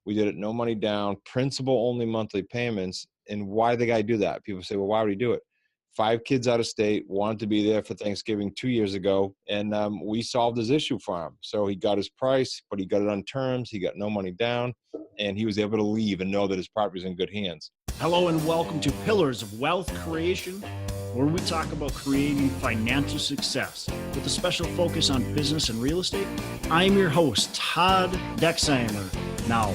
We did it no money down, principal only monthly payments. And why did the guy do that? People say, well, why would he do it? 5 kids out of state, wanted to be there for Thanksgiving 2 years ago, and we solved his issue for him. So he got his price, but he got it on terms. He got no money down, and he was able to leave and know that his property is in good hands. Hello and welcome to Pillars of Wealth Creation, where we talk about creating financial success with a special focus on business and real estate. I'm your host, Todd Dexheimer. Now,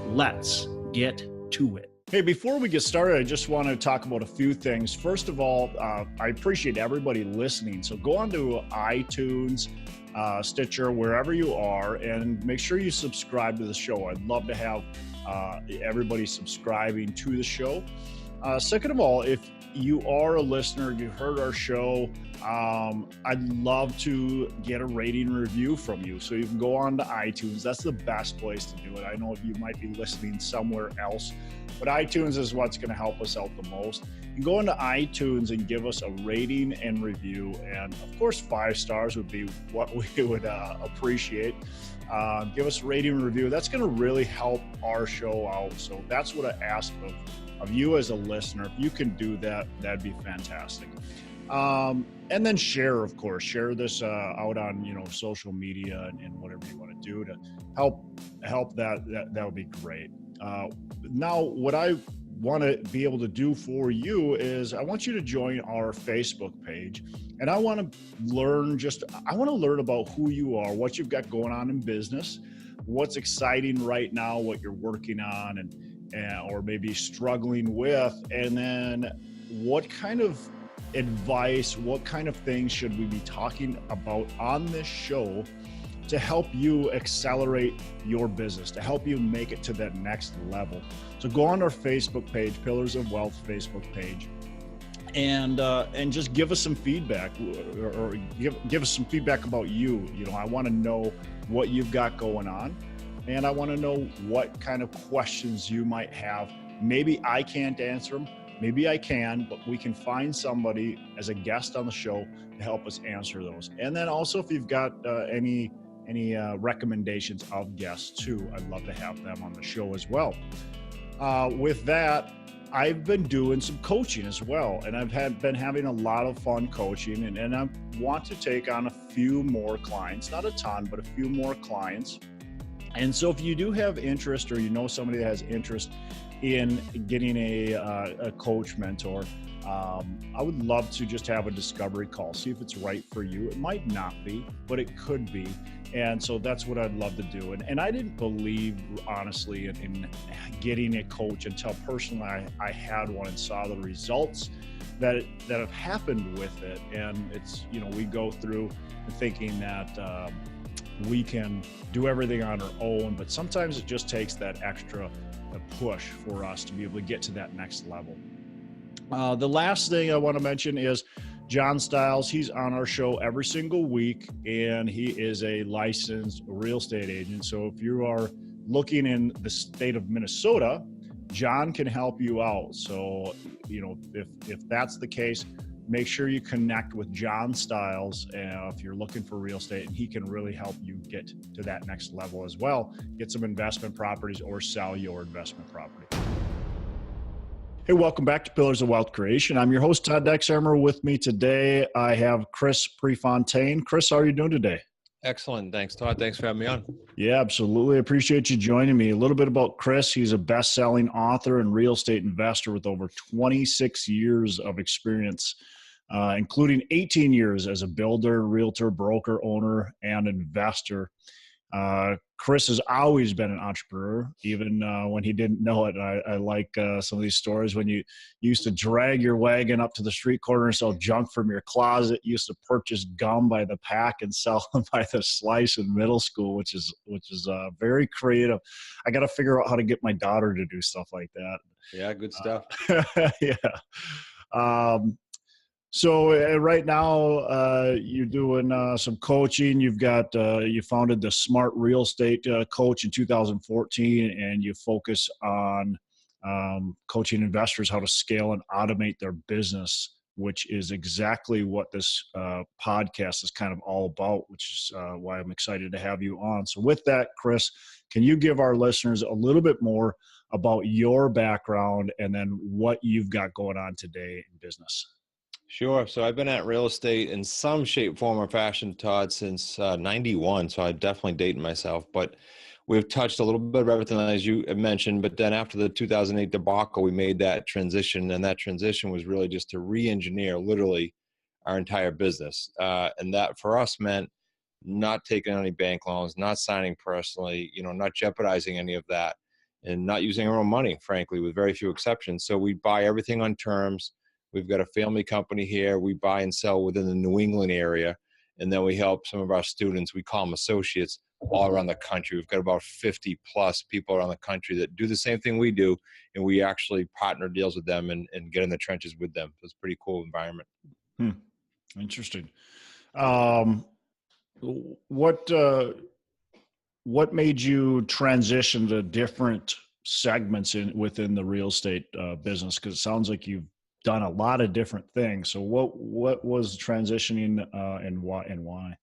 let's get to it. Hey, before we get started, I just want to talk about a few things. First of all, I appreciate everybody listening. So go on to iTunes, Stitcher, wherever you are, and make sure you subscribe to the show. I'd love to have everybody subscribing to the show. Second of all, if you are a listener, you've heard our show, I'd love to get a rating review from you. So you can go on to iTunes. That's the best place to do it. I know you might be listening somewhere else, but iTunes is what's going to help us out the most. You go into iTunes and give us a rating and review. And of course, 5 stars would be what we would appreciate. Give us a rating and review. That's going to really help our show out. So that's what I ask of you as a listener. If you can do that, that'd be fantastic. And then share, of course, share this out on, social media and whatever you want to do to help that would be great. Now, what I want to be able to do for you is I want you to join our Facebook page, and I want to learn about who you are, what you've got going on in business, what's exciting right now, what you're working on and or maybe struggling with, and then what kind of advice, what kind of things should we be talking about on this show to help you accelerate your business, to help you make it to that next level. So go on our Facebook page, Pillars of Wealth Facebook page, and just give us some feedback, or give us some feedback about you. I want to know what you've got going on, and I want to know what kind of questions you might have. Maybe I can't answer them, maybe I can, but we can find somebody as a guest on the show to help us answer those. And then also, if you've got any recommendations of guests too, I'd love to have them on the show as well. With that, I've been doing some coaching as well, and I've been having a lot of fun coaching, and I want to take on a few more clients, not a ton, but a few more clients. And so if you do have interest, or somebody that has interest in getting a coach mentor, I would love to just have a discovery call, see if it's right for you. It might not be, but it could be. And so that's what I'd love to do. And I didn't believe, honestly, in getting a coach until personally I had one and saw the results that have happened with it. And it's, we go through thinking that we can do everything on our own, but sometimes it just takes that extra push for us to be able to get to that next level. The last thing I want to mention is John Stiles. He's on our show every single week, and he is a licensed real estate agent. So if you are looking in the state of Minnesota, John can help you out. So, if that's the case, make sure you connect with John Stiles if you're looking for real estate, and he can really help you get to that next level as well. Get some investment properties or sell your investment property. Hey, welcome back to Pillars of Wealth Creation. I'm your host, Todd Dexheimer. With me today, I have Chris Prefontaine. Chris, how are you doing today? Excellent. Thanks, Todd. Thanks for having me on. Yeah, absolutely. Appreciate you joining me. A little bit about Chris. He's a best-selling author and real estate investor with over 26 years of experience, including 18 years as a builder, realtor, broker, owner, and investor. Chris has always been an entrepreneur, even when he didn't know it. I like some of these stories when you used to drag your wagon up to the street corner and sell junk from your closet. You used to purchase gum by the pack and sell them by the slice in middle school, which is very creative. I got to figure out how to get my daughter to do stuff like that. Yeah, good stuff. Yeah. So right now you're doing some coaching. You've got you founded the Smart Real Estate Coach in 2014, and you focus on coaching investors how to scale and automate their business which is exactly what this podcast is kind of all about, which is why I'm excited to have you on. So with that, Chris, can you give our listeners a little bit more about your background and then what you've got going on today in business? Sure. So I've been at real estate in some shape, form, or fashion, Todd, since 91. So I'm definitely dating myself. But we've touched a little bit of everything, as you had mentioned. But then after the 2008 debacle, we made that transition. And that transition was really just to re-engineer literally our entire business. And that for us meant not taking any bank loans, not signing personally, not jeopardizing any of that, and not using our own money, frankly, with very few exceptions. So we buy everything on terms. We've got a family company here. We buy and sell within the New England area. And then we help some of our students, we call them associates, all around the country. We've got about 50 plus people around the country that do the same thing we do. And we actually partner deals with them and get in the trenches with them. So it's a pretty cool environment. Interesting. What made you transition to different segments within the real estate business? Because it sounds like you've done a lot of different things. So what was transitioning and why?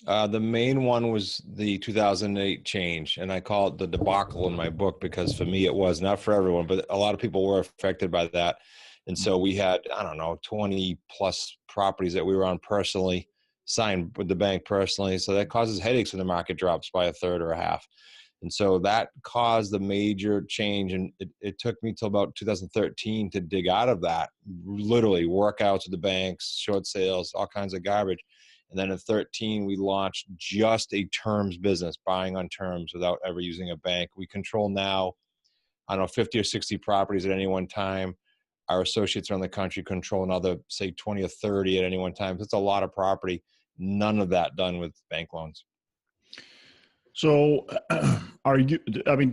The main one was the 2008 change, and I call it the debacle in my book because for me it was, not for everyone, but a lot of people were affected by that. And so we had, 20 plus properties that we were on personally, signed with the bank personally. So that causes headaches when the market drops by a third or a half. And so that caused the major change. And it took me till about 2013 to dig out of that, literally workouts with the banks, short sales, all kinds of garbage. And then in 13, we launched just a terms business, buying on terms without ever using a bank. We control now, 50 or 60 properties at any one time. Our associates around the country control another, say 20 or 30 at any one time. That's a lot of property. None of that done with bank loans. So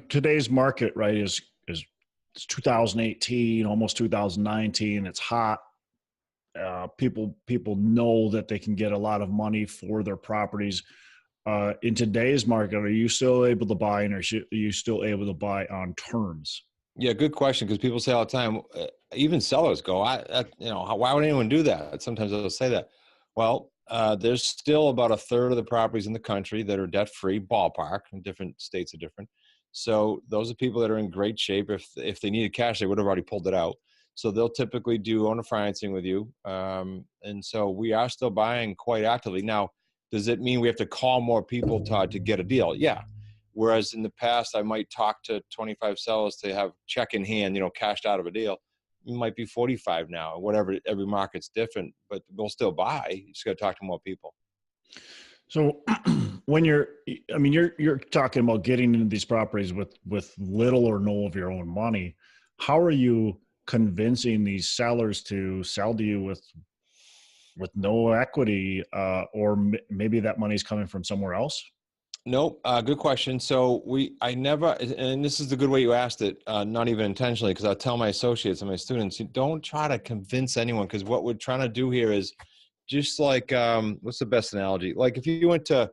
today's market, right, is it's 2018, almost 2019. It's hot. People know that they can get a lot of money for their properties. In today's market, are you still able to buy, and are you still able to buy on terms? Yeah, good question, because people say all the time, even sellers go, why would anyone do that? Sometimes they'll say that. Well, there's still about a third of the properties in the country that are debt-free, ballpark, and different states are different. So those are people that are in great shape. If they needed cash, they would have already pulled it out. So they'll typically do owner financing with you. And so we are still buying quite actively. Now, does it mean we have to call more people, Todd, to get a deal? Yeah. Whereas in the past, I might talk to 25 sellers to have check in hand, cashed out of a deal. It might be 45 now, whatever. Every market's different, but we'll still buy. You just got to talk to more people. So when you're talking about getting into these properties with little or no of your own money, how are you convincing these sellers to sell to you with no equity, or maybe that money's coming from somewhere else? Nope. Good question. So I never, and this is the good way you asked it, not even intentionally, because I tell my associates and my students, you don't try to convince anyone, because what we're trying to do here is just like, what's the best analogy? Like if you went to,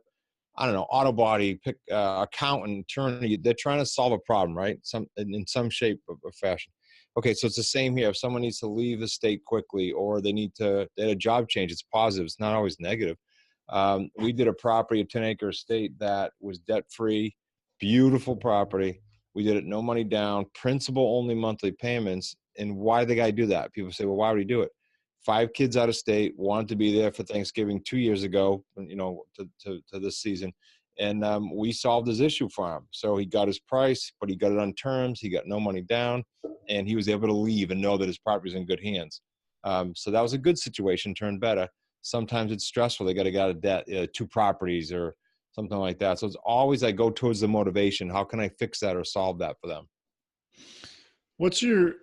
auto body, pick accountant, attorney, they're trying to solve a problem, right? In some shape or fashion. Okay, so it's the same here. If someone needs to leave the state quickly, or they had a job change, it's positive. It's not always negative. We did a property, a 10-acre estate that was debt-free, beautiful property. We did it no money down, principal only monthly payments. And why did the guy do that? People say, well, why would he do it? 5 kids out of state, wanted to be there for Thanksgiving 2 years ago, to this season. And we solved his issue for him. So he got his price, but he got it on terms. He got no money down, and he was able to leave and know that his property was in good hands. So that was a good situation, turned better. Sometimes it's stressful. They got to get out of debt, 2 properties or something like that. So it's always, I go towards the motivation. How can I fix that or solve that for them? What's your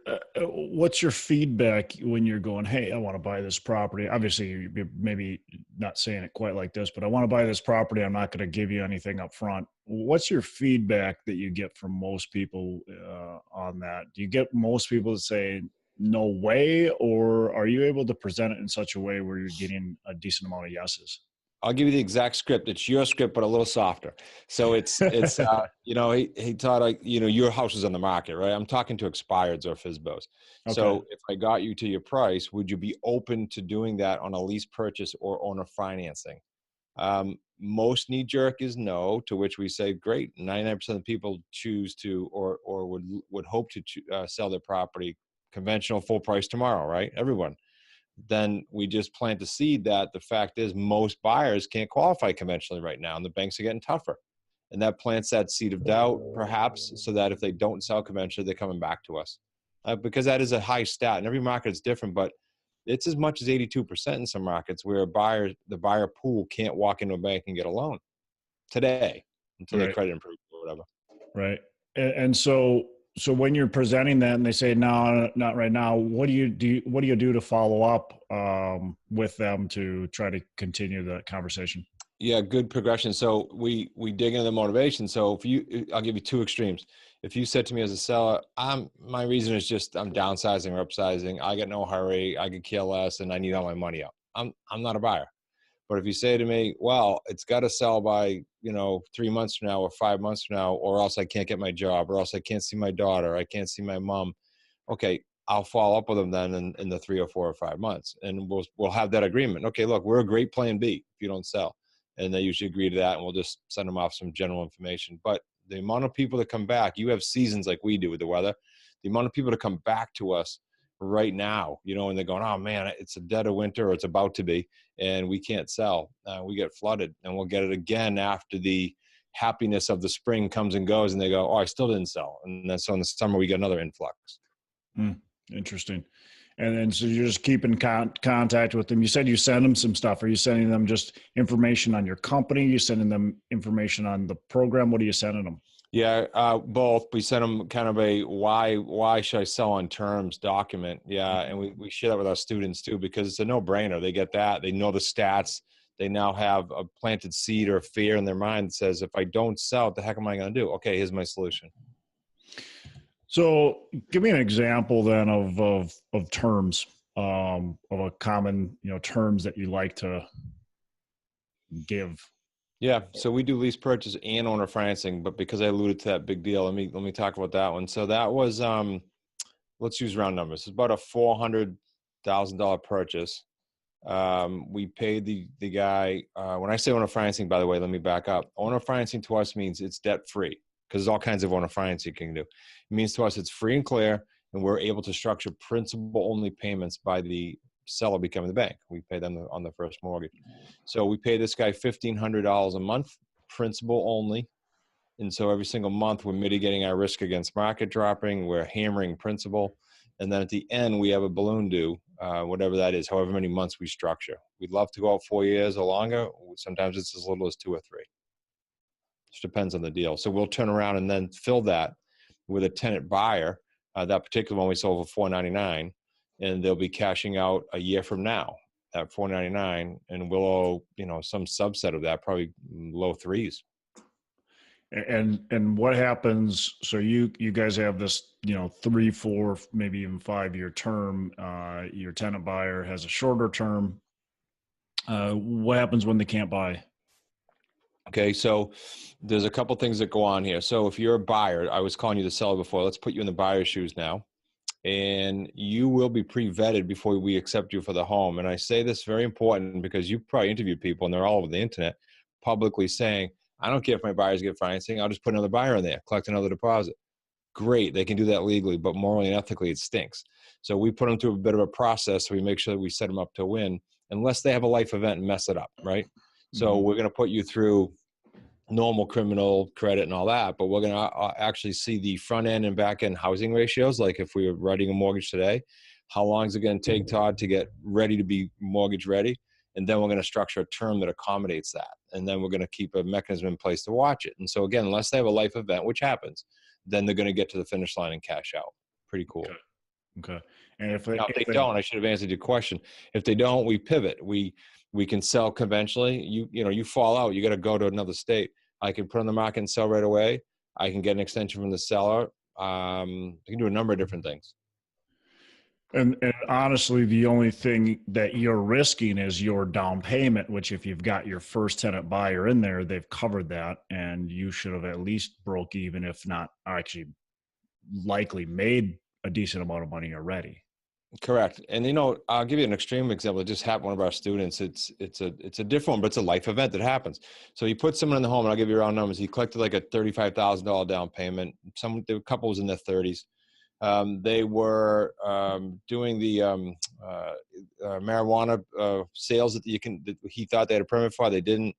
feedback when you're going, hey, I want to buy this property? Obviously, you're maybe not saying it quite like this, but I want to buy this property. I'm not going to give you anything up front. What's your feedback that you get from most people on that? Do you get most people to say, no way, or are you able to present it in such a way where you're getting a decent amount of yeses? I'll give you the exact script. It's your script, but a little softer. So it's you know, he thought, like, you know, your house is on the market, right? I'm talking to expireds or FSBOs. Okay. So if I got you to your price, would you be open to doing that on a lease purchase or owner financing? Most knee jerk is no, to which we say, great. 99% of the people choose to, or would hope to sell their property conventional full price tomorrow, right? Everyone. Then we just plant the seed that the fact is most buyers can't qualify conventionally right now, and the banks are getting tougher. And that plants that seed of doubt, perhaps, so that if they don't sell conventionally, they're coming back to us. Because that is a high stat, and every market is different, but it's as much as 82% in some markets where the buyer pool can't walk into a bank and get a loan today until their credit improves or whatever. Right. And so when you're presenting that and they say, no, not right now, what do you do to follow up with them to try to continue the conversation? Yeah, good progression. So we dig into the motivation. So I'll give you two extremes. If you said to me as a seller, my reason is just I'm downsizing or upsizing, I got no hurry, I could care less, and I need all my money up, I'm not a buyer. But if you say to me, well, it's got to sell by, 3 months from now or 5 months from now, or else I can't get my job, or else I can't see my daughter, I can't see my mom. Okay, I'll follow up with them then in the 3 or 4 or 5 months, and we'll have that agreement. Okay, look, we're a great plan B if you don't sell. And they usually agree to that, and we'll just send them off some general information. But the amount of people that come back, you have seasons like we do with the weather, the amount of people that come back to us right now, and they're going, oh man, it's a dead of winter, or it's about to be, and we can't sell. We get flooded, and we'll get it again after the happiness of the spring comes and goes, and they go, oh, I still didn't sell. And then so in the summer, we get another influx. Interesting. And then so you're just keeping contact with them. You said you send them some stuff. Are you sending them just information on your company? Are you sending them information on the program? What are you sending them? Yeah, both. We send them kind of a why should I sell on terms document. Yeah, and we share that with our students too, because it's a no-brainer. They get that. They know the stats. They now have a planted seed or fear in their mind that says, if I don't sell, what the heck am I going to do? Okay, here's my solution. So give me an example then of terms, of a common, terms that you like to give. Yeah. So we do lease purchase and owner financing, but because I alluded to that big deal, let me talk about that one. So that was, let's use round numbers. It's about a $400,000 purchase. We paid the guy, when I say owner financing, by the way, let me back up. Owner financing to us means it's debt free, because there's all kinds of owner financing you can do. It means to us it's free and clear, and we're able to structure principal-only payments by the seller becoming the bank. We pay them on the first mortgage. So we pay this guy $1,500 a month, principal only. And so every single month we're mitigating our risk against market dropping, we're hammering principal. And then at the end, we have a balloon due, whatever that is, however many months we structure. We'd love to go out 4 years or longer. Sometimes it's as little as 2 or 3. Just depends on the deal. So we'll turn around and then fill that with a tenant buyer. That particular one we sold for $499, and they'll be cashing out a year from now at $499, and we'll owe, some subset of that, probably low 3s. And what happens? So you guys have this, 3, 4, maybe even 5-year term. Your tenant buyer has a shorter term. What happens when they can't buy? Okay, so there's a couple things that go on here. So if you're a buyer, I was calling you the seller before. Let's put you in the buyer's shoes now. And you will be pre-vetted before we accept you for the home. And I say this very important because you probably interviewed people, and they're all over the internet publicly saying, I don't care if my buyers get financing, I'll just put another buyer in there, collect another deposit. Great, they can do that legally, but morally and ethically it stinks. So we put them through a bit of a process, so we make sure that we set them up to win, unless they have a life event and mess it up, right? So we're going to put you through normal criminal credit and all that, but we're going to actually see the front end and back end housing ratios. Like if we were writing a mortgage today, how long is it going to take, Todd, to get ready to be mortgage ready? And then we're going to structure a term that accommodates that. And then we're going to keep a mechanism in place to watch it. And so again, unless they have a life event, which happens, then they're going to get to the finish line and cash out. Pretty cool. Okay. And if they don't, I should have answered your question. If they don't, we pivot. We can sell conventionally. You fall out, you got to go to another state. I can put on the market and sell right away. I can get an extension from the seller. I can do a number of different things. And honestly, the only thing that you're risking is your down payment, which if you've got your first tenant buyer in there, they've covered that, and you should have at least broke even, if not actually likely made a decent amount of money already. Correct. And I'll give you an extreme example. It just happened one of our students. It's a different one, but it's a life event that happens. So he put someone in the home, and I'll give you round numbers. He collected like a $35,000 down payment. The couple was in their 30s. They were doing the marijuana sales that he thought they had a permit for. They didn't.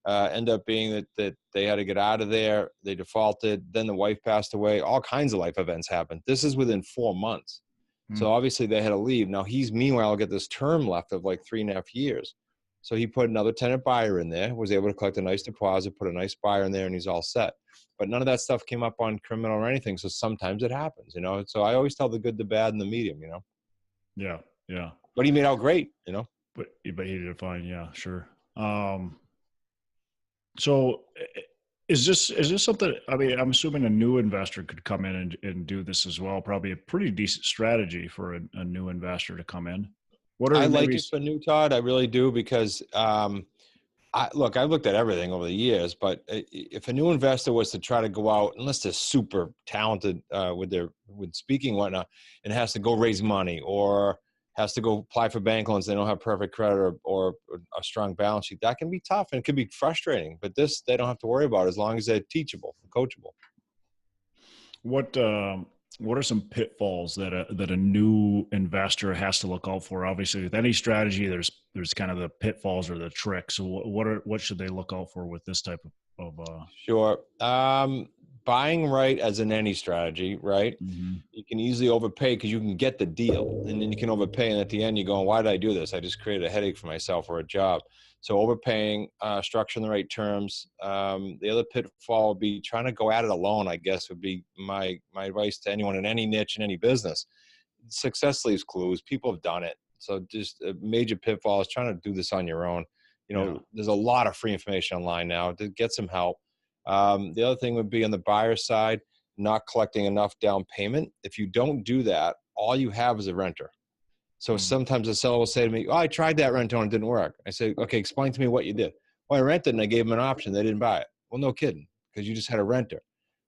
End up being that they had to get out of there. They defaulted. Then the wife passed away. All kinds of life events happened. This is within 4 months. So obviously they had to leave. Now he's meanwhile get this term left of like 3.5 years. So he put another tenant buyer in there, was able to collect a nice deposit, put a nice buyer in there, and he's all set. But none of that stuff came up on criminal or anything. So sometimes it happens, So I always tell the good, the bad, and the medium, Yeah. Yeah. But he made out great, But he did fine. Yeah, sure. So is this something, I mean, I'm assuming a new investor could come in and do this as well. Probably a pretty decent strategy for a new investor to come in. I like it for new, Todd. I really do, because I've looked at everything over the years, but if a new investor was to try to go out, unless they're super talented with speaking and whatnot, and has to go raise money or has to go apply for bank loans, they don't have perfect credit or a strong balance sheet, that can be tough and it can be frustrating. But this, they don't have to worry about as long as they're teachable and coachable. What are some pitfalls that a new investor has to look out for? Obviously, with any strategy, there's kind of the pitfalls or the tricks. So what should they look out for with this type of Sure. Buying right, as in any strategy, right? Mm-hmm. You can easily overpay because you can get the deal, and then you can overpay, and at the end you're going, why did I do this? I just created a headache for myself or a job. So overpaying, structuring the right terms. The other pitfall would be trying to go at it alone, I guess, would be my advice to anyone in any niche, in any business. Success leaves clues. People have done it. So just a major pitfall is trying to do this on your own. There's a lot of free information online now to get some help. The other thing would be on the buyer side, not collecting enough down payment. If you don't do that, all you have is a renter. So sometimes the seller will say to me, I tried that rental and it didn't work. I say, okay, explain to me what you did. Well, I rented and I gave them an option. They didn't buy it. Well, no kidding, because you just had a renter.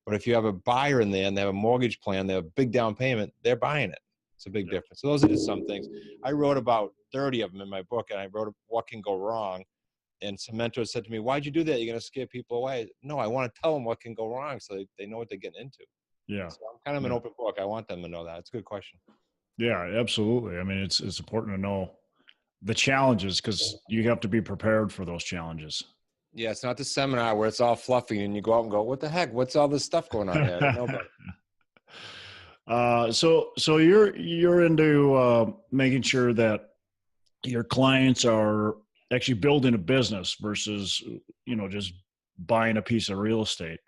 But if you have a buyer in there and they have a mortgage plan, they have a big down payment, they're buying it. It's a big difference. So those are just some things. I wrote about 30 of them in my book, and I wrote what can go wrong. And some mentors said to me, why'd you do that? You're going to scare people away. No, I want to tell them what can go wrong so they know what they're getting into. Yeah. So I'm kind of an open book. I want them to know that. It's a good question. Yeah, absolutely. I mean, it's important to know the challenges, because you have to be prepared for those challenges. Yeah, it's not the seminar where it's all fluffy and you go out and go, what the heck? What's all this stuff going on here? I don't know about it. So you're into making sure that your clients are actually building a business versus, just buying a piece of real estate.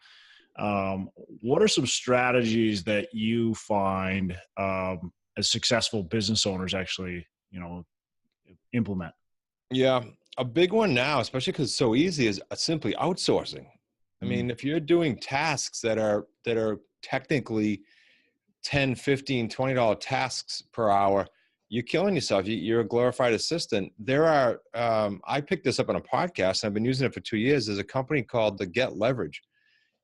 What are some strategies that you find as successful business owners actually, implement? Yeah, a big one now, especially because it's so easy, is simply outsourcing. I mean, if you're doing tasks that are technically $10, $15, $20 tasks per hour, you're killing yourself. You're a glorified assistant. There are, I picked this up on a podcast, and I've been using it for 2 years. There's a company called the Get Leverage.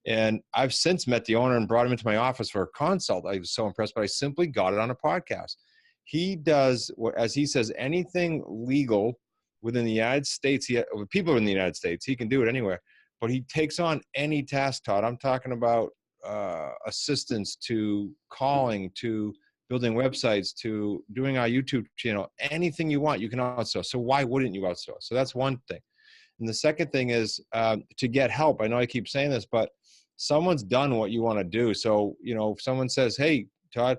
And I've since met the owner and brought him into my office for a consult. I was so impressed, but I simply got it on a podcast. He does, as he says, anything legal within the United States. People in the United States, he can do it anywhere. But he takes on any task, Todd. I'm talking about assistance to calling, to building websites, to doing our YouTube channel. Anything you want, you can outsource. So why wouldn't you outsource? So that's one thing. And the second thing is to get help. I know I keep saying this, but someone's done what you want to do. So, if someone says, hey, Todd,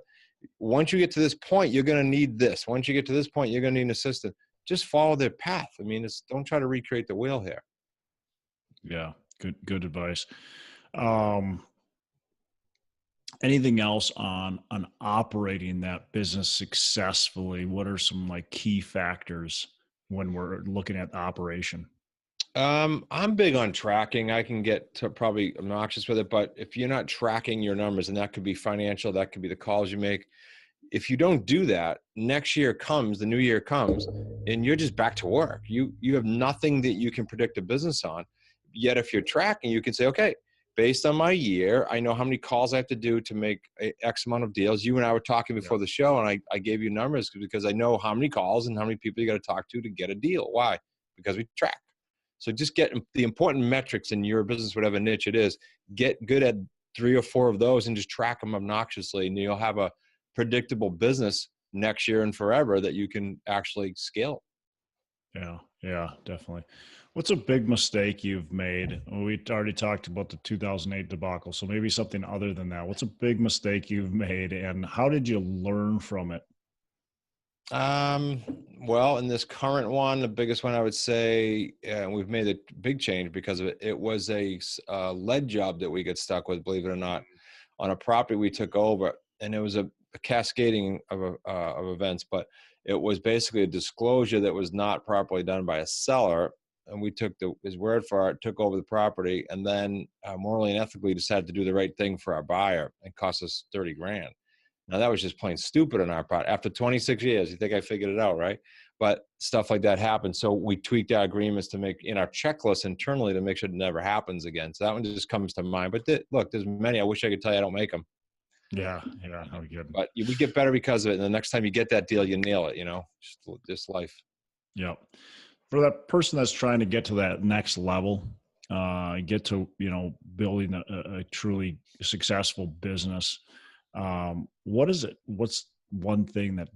once you get to this point, you're going to need this. Once you get to this point, you're going to need an assistant. Just follow their path. I mean, don't try to recreate the wheel here. Yeah, good advice. Anything else on operating that business successfully? What are some key factors when we're looking at the operation? I'm big on tracking. I can get to probably obnoxious with it, but if you're not tracking your numbers, and that could be financial, that could be the calls you make, if you don't do that, next year comes, the new year comes, and you're just back to work. You have nothing that you can predict a business on. Yet if you're tracking, you can say, okay, based on my year, I know how many calls I have to do to make X amount of deals. You and I were talking before the show, and I gave you numbers because I know how many calls and how many people you got to talk to get a deal. Why? Because we track. So just get the important metrics in your business, whatever niche it is, get good at 3 or 4 of those and just track them obnoxiously, and you'll have a predictable business next year and forever that you can actually scale. Yeah, definitely. What's a big mistake you've made? We already talked about the 2008 debacle, so maybe something other than that. What's a big mistake you've made, and how did you learn from it? Well, in this current one, the biggest one I would say, and we've made a big change because of it. It was a lead job that we got stuck with, believe it or not, on a property we took over, and it was a cascading of events, but it was basically a disclosure that was not properly done by a seller, and we took his word for it, took over the property, and then morally and ethically decided to do the right thing for our buyer, and cost us $30,000. Now that was just plain stupid on our part. After 26 years, you think I figured it out, right? But stuff like that happened. So we tweaked our agreements to make in our checklist internally to make sure it never happens again. So that one just comes to mind. But look, there's many. I wish I could tell you I don't make them. Yeah, no good. But we get better because of it. And the next time you get that deal, you nail it. Just life. Yeah. For that person that's trying to get to that next level, get to building a truly successful business. What is it? What's one thing that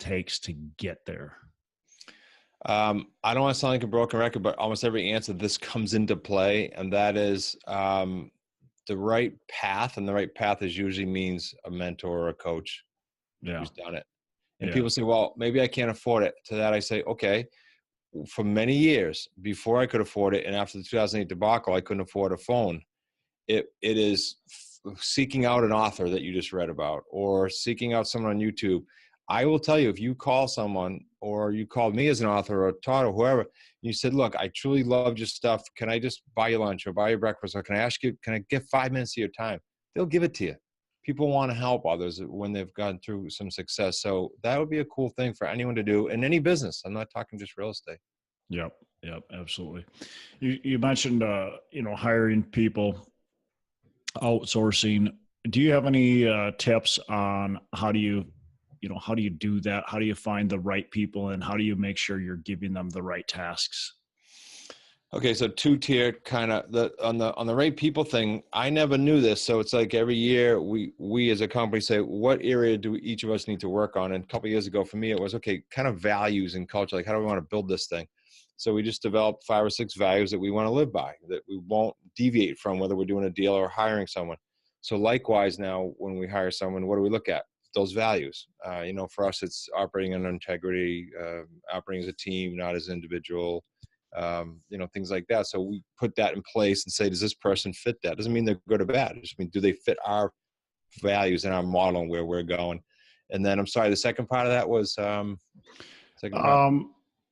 takes to get there? I don't want to sound like a broken record, but almost every answer this comes into play, and that is the right path. And the right path usually means a mentor or a coach who's done it. And people say, well, maybe I can't afford it. To that I say, okay, for many years before I could afford it, and after the 2008 debacle, I couldn't afford a phone. It is seeking out an author that you just read about, or seeking out someone on YouTube. I will tell you, if you call someone, or you called me as an author, or Todd, or whoever, and you said, look, I truly loved your stuff. Can I just buy you lunch or buy you breakfast? Or can I get 5 minutes of your time? They'll give it to you. People want to help others when they've gone through some success. So that would be a cool thing for anyone to do in any business. I'm not talking just real estate. Yep, absolutely. You mentioned, hiring people, outsourcing. Do you have any tips on how do you do that? How do you find the right people, and how do you make sure you're giving them the right tasks? Okay, so 2-tier kind of on the right people thing. I never knew this, so it's like every year we as a company say, what area do each of us need to work on? And a couple of years ago for me, it was okay, kind of values and culture. Like, how do we want to build this thing? So we just developed 5 or 6 values that we want to live by, that we won't deviate from, whether we're doing a deal or hiring someone. So likewise, now when we hire someone, what do we look at? Those values. For us, it's operating on integrity, operating as a team, not as an individual. Things like that. So we put that in place and say, does this person fit that? Doesn't mean they're good or bad. It just means, do they fit our values and our model and where we're going? And then, I'm sorry, the second part of that was,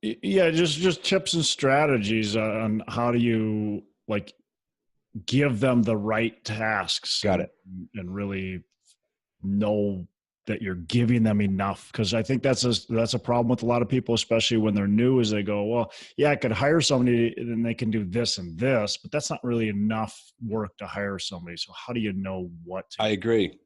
just tips and strategies on how do you give them the right tasks. Got it. And really know that you're giving them enough. Cause I think that's a problem with a lot of people, especially when they're new, is they go, well, yeah, I could hire somebody and they can do this and this, but that's not really enough work to hire somebody. So how do you know what to do? I agree.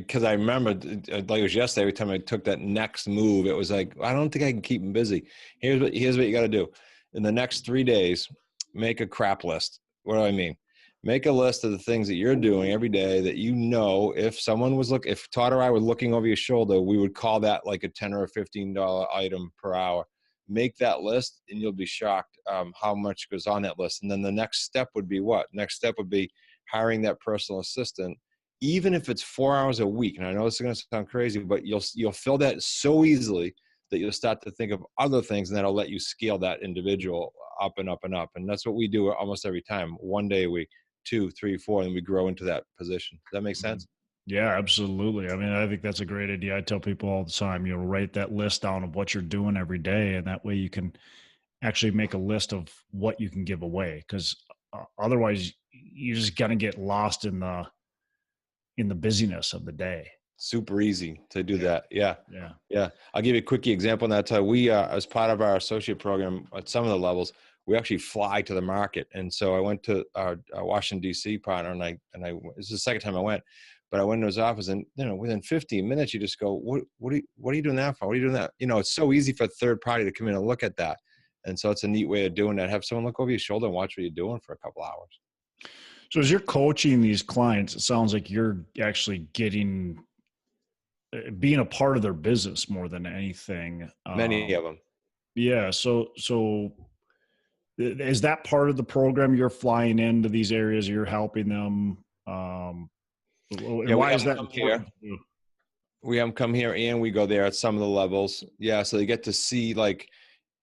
Cause I remember, like it was yesterday, every time I took that next move, it was like, I don't think I can keep them busy. Here's what you got to do. In the next 3 days, make a crap list. What do I mean? Make a list of the things that you're doing every day that if Todd or I were looking over your shoulder, we would call that like a $10 or $15 item per hour. Make that list and you'll be shocked how much goes on that list. And then the next step would be what? Next step would be hiring that personal assistant, even if it's 4 hours a week. And I know this is going to sound crazy, but you'll fill that so easily that you'll start to think of other things, and that'll let you scale that individual up and up and up. And that's what we do almost every time. 1 day a week, 2, 3, 4, and we grow into that position. Does that make sense? Yeah, absolutely. I mean, I think that's a great idea. I tell people all the time, write that list down of what you're doing every day. And that way you can actually make a list of what you can give away. Because otherwise you're just going to get lost in the busyness of the day. super easy to do that. Yeah. Yeah. Yeah. I'll give you a quick example on that. So we, as part of our associate program at some of the levels, we actually fly to the market. And so I went to our Washington, DC partner, and this is the second time I went, but I went to his office, and, within 15 minutes, you just go, what are you doing that for? What are you doing that? It's so easy for a third party to come in and look at that. And so it's a neat way of doing that. Have someone look over your shoulder and watch what you're doing for a couple hours. So as you're coaching these clients, it sounds like you're actually being a part of their business more than anything. Many of them. Yeah. So is that part of the program? You're flying into these areas, you're helping them. Why is that important? We have them come here and we go there at some of the levels. Yeah. So they get to see, like,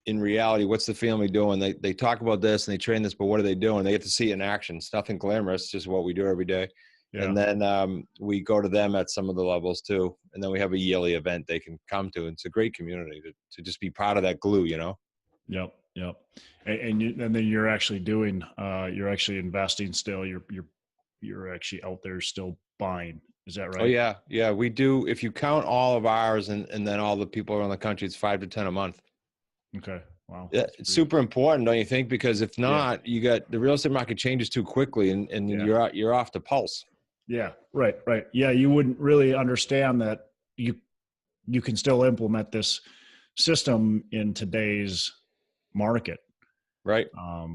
in reality, what's the family doing? They talk about this and they train this, but what are they doing? They get to see it in action. It's nothing glamorous, just what we do every day. Yeah. And then we go to them at some of the levels too. And then we have a yearly event they can come to. And it's a great community to just be part of that glue, Yep. And then you're actually doing, you're actually investing still. You're actually out there still buying. Is that right? Oh yeah. Yeah. We do. If you count all of ours and then all the people around the country, it's 5 to 10 a month. Okay. Wow. Yeah, it's super important, don't you think? Because if not, you got the real estate market changes too quickly, and you're off the pulse. Yeah. Right. Yeah. You wouldn't really understand that you can still implement this system in today's market. Right.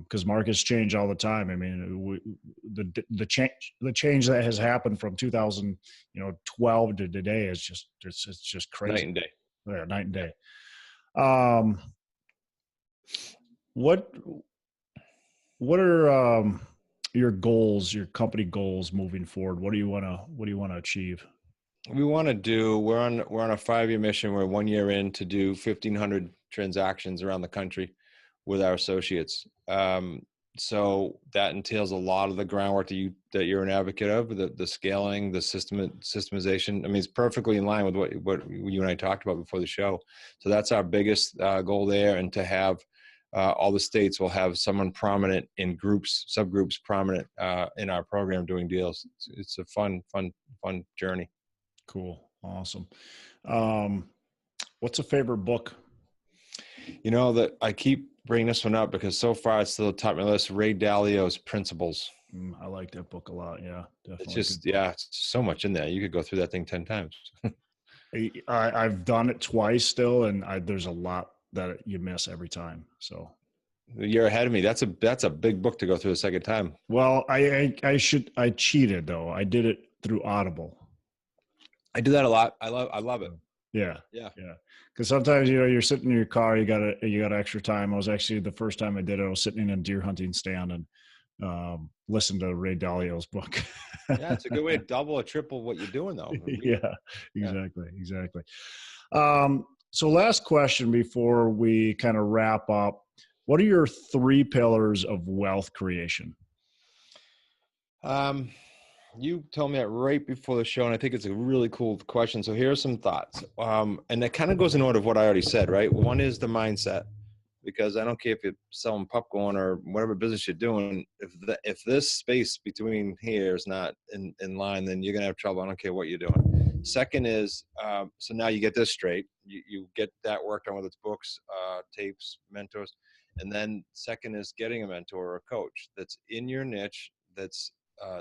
Because markets change all the time. I mean, the change that has happened from 2012 to today is it's just crazy. Night and day. Yeah, night and day. What are your goals, your company goals moving forward? What do you want to achieve? We want to do. We're on a 5-year mission. We're 1 year in to do 1,500 transactions around the country with our associates. So that entails a lot of the groundwork that you're an advocate of, the scaling, the systemization. I mean, it's perfectly in line with what you and I talked about before the show. So that's our biggest goal there, and to have all the states will have someone prominent in subgroups prominent in our program doing deals. It's a fun journey. Cool. Awesome. What's a favorite book? That I keep bringing this one up because so far it's still top of my list. Ray Dalio's Principles. I like that book a lot. Yeah, definitely. It's just, it's so much in there. You could go through that thing 10 times. I've done it twice still, and there's a lot that you miss every time. So you're ahead of me. That's a big book to go through a second time. Well, I cheated though. I did it through Audible. I do that a lot. I love it. Yeah. Because sometimes, you're sitting in your car, you got extra time. I was actually, the first time I did it, I was sitting in a deer hunting stand and listened to Ray Dalio's book. Yeah, it's a good way to double or triple what you're doing though. Yeah, exactly. So last question before we kind of wrap up. What are your 3 pillars of wealth creation? You told me that right before the show, and I think it's a really cool question. So here are some thoughts. And that kind of goes in order of what I already said, right? One is the mindset, because I don't care if you're selling popcorn or whatever business you're doing. If this space between here is not in line, then you're going to have trouble. I don't care what you're doing. Second is, so now you get this straight. You get that work done with its books, tapes, mentors. And then second is getting a mentor or a coach that's in your niche, that's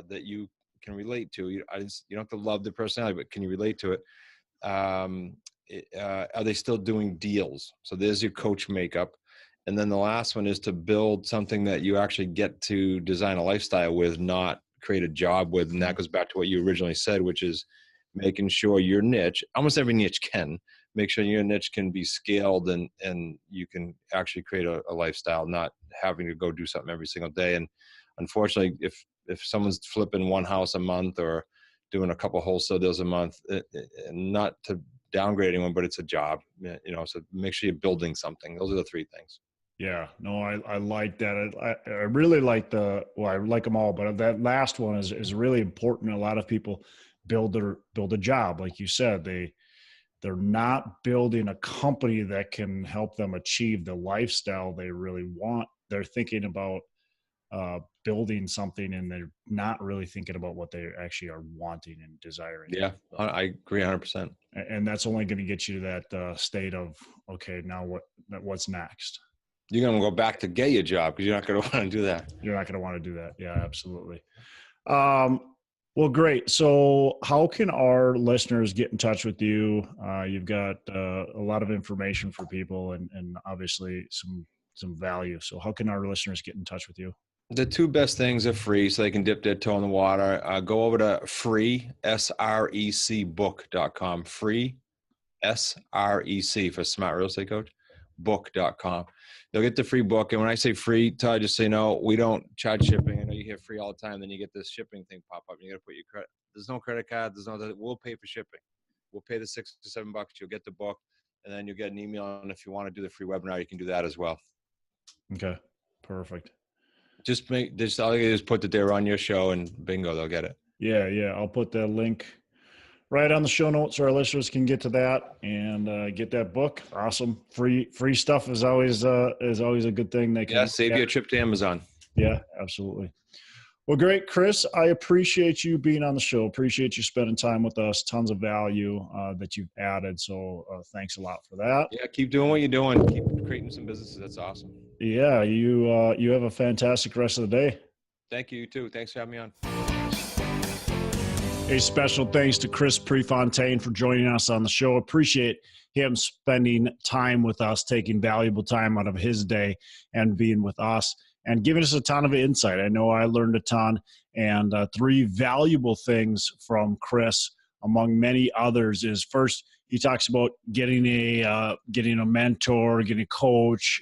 that you can relate to. You don't have to love the personality, but can you relate to it? Are they still doing deals? So there's your coach makeup. And then the last one is to build something that you actually get to design a lifestyle with, not create a job with. And that goes back to what you originally said, which is making sure your niche, almost every niche can, make sure your niche can be scaled and you can actually create a lifestyle, not having to go do something every single day. And unfortunately, if someone's flipping one house a month or doing a couple wholesale deals a month, not to downgrade anyone, but it's a job, so make sure you're building something. Those are the 3 things. Yeah, no, I like that. I really like I like them all, but that last one is really important. A lot of people build a job. Like you said, they're not building a company that can help them achieve the lifestyle they really want. They're thinking about building something and they're not really thinking about what they actually are wanting and desiring. Yeah, I agree 100%. And that's only going to get you to that state of, okay, now what's next? You're going to go back to get your job because you're not going to want to do that. You're not going to want to do that. Yeah, absolutely. Well, great. So how can our listeners get in touch with you? You've got a lot of information for people and obviously some value. So how can our listeners get in touch with you? The two best things are free, so they can dip their toe in the water. Go over to free, SRECbook.com. Free, SREC for Smart Real Estate Coach, book.com. They'll get the free book. And when I say free, Todd, just so you know, we don't charge shipping. I know you hear free all the time. Then you get this shipping thing pop up. And you got to put your credit. There's no credit card. We'll pay for shipping. We'll pay the $6 to $7. You'll get the book, and then you'll get an email. And if you want to do the free webinar, you can do that as well. Okay, perfect. All you do is put that they're on your show, and bingo, they'll get it. Yeah. I'll put that link right on the show notes so our listeners can get to that and get that book. Awesome. Free stuff is always a good thing. They can save you a trip to Amazon. Yeah, absolutely. Well, great, Chris. I appreciate you being on the show. Appreciate you spending time with us. Tons of value that you've added. So thanks a lot for that. Yeah, keep doing what you're doing. Keep creating some businesses. That's awesome. Yeah, you have a fantastic rest of the day. Thank you, you too. Thanks for having me on. A special thanks to Chris Prefontaine for joining us on the show. Appreciate him spending time with us, taking valuable time out of his day and being with us and giving us a ton of insight. I know I learned a ton, and 3 valuable things from Chris, among many others, is first, he talks about getting a mentor, getting a coach,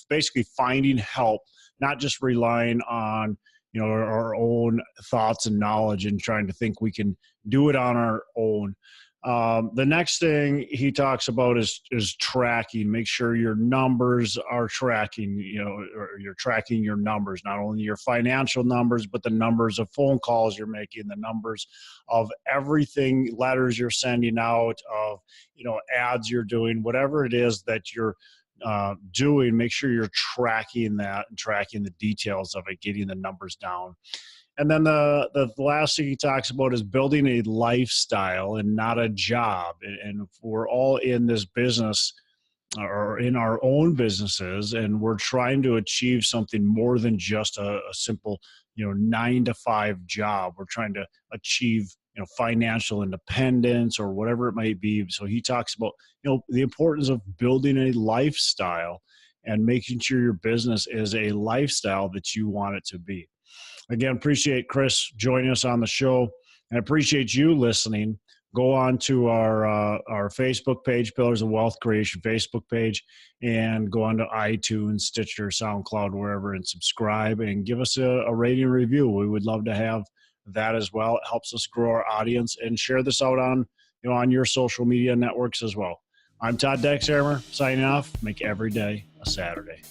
basically finding help, not just relying on our own thoughts and knowledge and trying to think we can do it on our own. The next thing he talks about is tracking. Make sure your numbers are tracking, or you're tracking your numbers, not only your financial numbers, but the numbers of phone calls you're making, the numbers of everything, letters you're sending out, of, ads you're doing, whatever it is that you're doing. Make sure you're tracking that and tracking the details of it, getting the numbers down. And then the last thing he talks about is building a lifestyle and not a job. And if we're all in this business or in our own businesses, and we're trying to achieve something more than just a simple, 9-to-5 job, we're trying to achieve, financial independence or whatever it might be. So he talks about, the importance of building a lifestyle and making sure your business is a lifestyle that you want it to be. Again, appreciate Chris joining us on the show, and appreciate you listening. Go on to our Facebook page, Pillars of Wealth Creation Facebook page, and go on to iTunes, Stitcher, SoundCloud, wherever, and subscribe and give us a rating and review. We would love to have that as well. It helps us grow our audience, and share this out on your social media networks as well. I'm Todd Dexhammer signing off. Make every day a Saturday.